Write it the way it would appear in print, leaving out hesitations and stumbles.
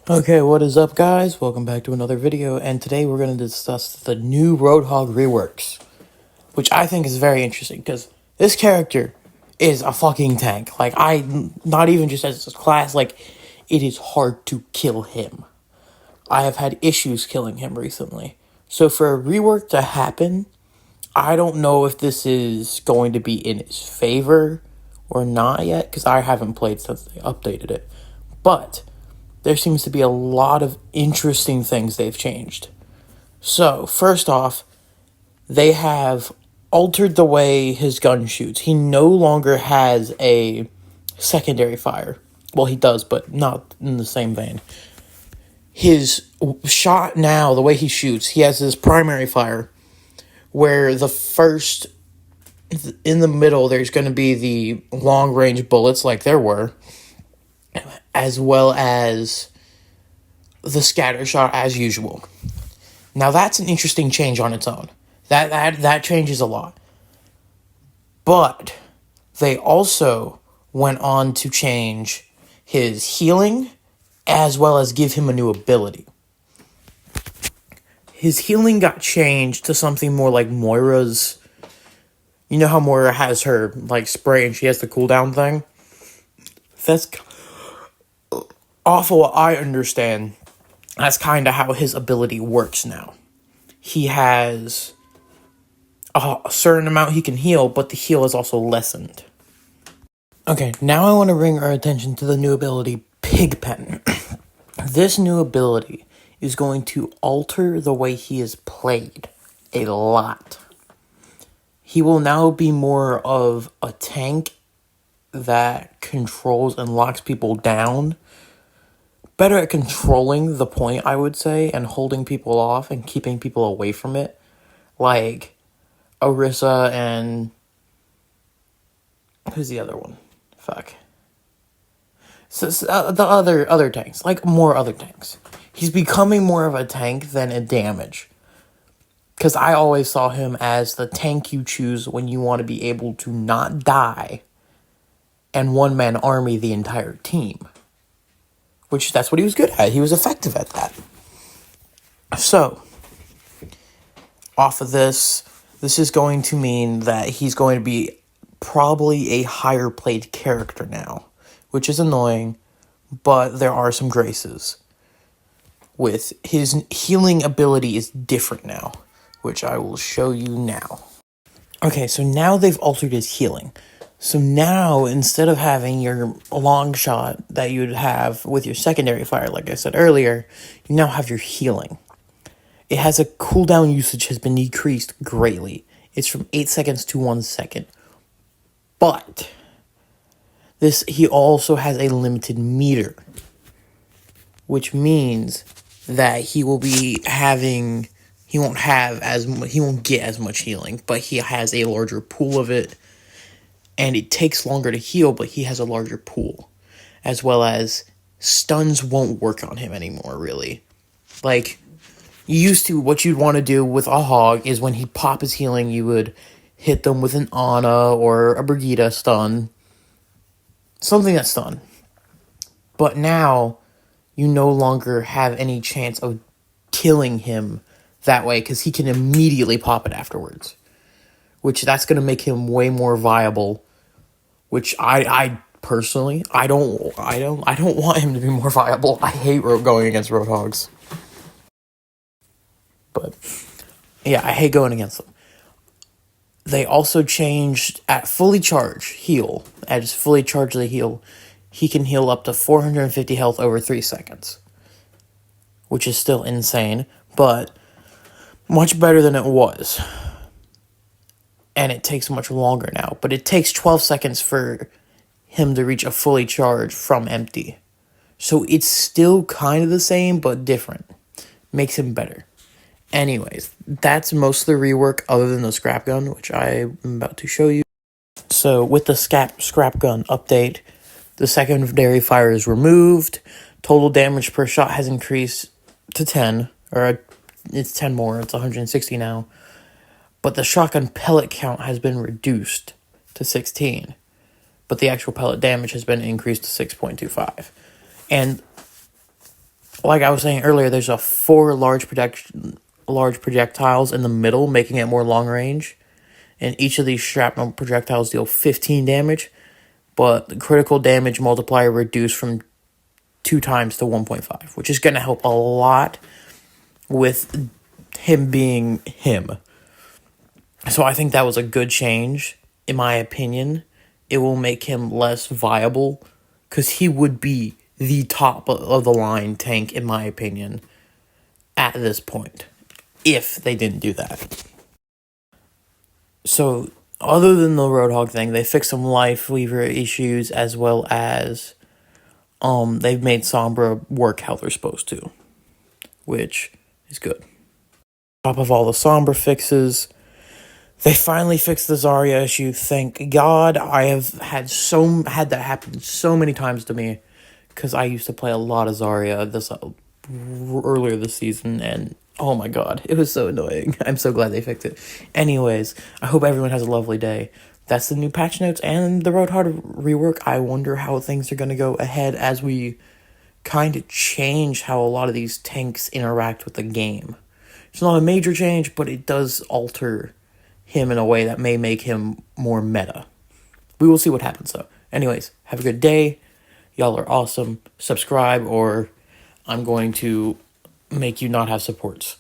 Okay, what is up, guys? Welcome back to another video, and today we're going to discuss the new Roadhog reworks, which I think is very interesting, because this character is a fucking tank. Like, not even just as a class, like, it is hard to kill him. I have had issues killing him recently. So for a rework to happen, I don't know if this is going to be in his favor or not yet, because I haven't played since they updated it. But there seems to be a lot of interesting things they've changed. So, first off, they have altered the way his gun shoots. He no longer has a secondary fire. Well, he does, but not in the same vein. His shot now, the way he shoots, he has his primary fire, where in the middle, there's going to be the long range bullets, like there were, as well as the scatter shot as usual. Now that's an interesting change on its own. That changes a lot. But they also went on to change his healing as well as give him a new ability. His healing got changed to something more like Moira's. You know how Moira has her like spray and she has the cooldown thing? That's off of what I understand. That's kind of how his ability works now. He has a certain amount he can heal, but the heal is also lessened. Okay, now I want to bring our attention to the new ability, Pigpen. This new ability is going to alter the way he is played a lot. He will now be more of a tank that controls and locks people down. Better at controlling the point, I would say, and holding people off and keeping people away from it. Like Orisa and... who's the other one? Fuck. So, the other tanks. Like, more other tanks. He's becoming more of a tank than a damage. Because I always saw him as the tank you choose when you want to be able to not die and one-man army the entire team. Which, that's what he was good at. He was effective at that. So, off of this is going to mean that he's going to be probably a higher played character now, which is annoying, but there are some graces. With his healing ability is different now, which I will show you now. Okay, so now they've altered his healing. So now, instead of having your long shot that you would have with your secondary fire, like I said earlier, you now have your healing. It has a cooldown usage has been decreased greatly. It's from 8 seconds to 1 second. But he also has a limited meter, which means that he won't get as much healing, but he has a larger pool of it, and it takes longer to heal, but he has a larger pool, as well as stuns won't work on him anymore, really. Like, what you'd want to do with a hog is when he pop his healing, you would hit them with an Ana or a Brigitte stun. Something that's stun. But now, you no longer have any chance of killing him that way, because he can immediately pop it afterwards. Which, that's going to make him way more viable. Which, I personally, I don't want him to be more viable. I hate going against Roadhogs. But, yeah, I hate going against them. They also changed at fully charge heal. At his fully charged the heal, he can heal up to 450 health over 3 seconds. Which is still insane, but much better than it was. And it takes much longer now. But it takes 12 seconds for him to reach a fully charged from empty. So it's still kind of the same, but different. Makes him better. Anyways, that's most of the rework other than the scrap gun, which I'm about to show you. So with the scrap gun update, the secondary fire is removed. Total damage per shot has increased to 10, or it's 10 more, it's 160 now. But the shotgun pellet count has been reduced to 16. But the actual pellet damage has been increased to 6.25. And like I was saying earlier, there's a four large projectiles in the middle, making it more long range. And each of these shrapnel projectiles deal 15 damage, but the critical damage multiplier reduced from 2 times to 1.5, which is going to help a lot with him being him. So I think that was a good change, in my opinion. It will make him less viable, because he would be the top of the line tank, in my opinion, at this point, if they didn't do that. So, other than the Roadhog thing, they fixed some life lever issues, as well as they've made Sombra work how they're supposed to, which is good. On top of all the Sombra fixes, they finally fixed the Zarya issue. Thank God. I have had that happen so many times to me, because I used to play a lot of Zarya earlier this season, and oh my God, it was so annoying. I'm so glad they fixed it. Anyways, I hope everyone has a lovely day. That's the new patch notes and the Roadhog rework. I wonder how things are going to go ahead as we kind of change how a lot of these tanks interact with the game. It's not a major change, but it does alter him in a way that may make him more meta. We will see what happens, though. Anyways, have a good day. Y'all are awesome. Subscribe, or I'm going to make you not have supports.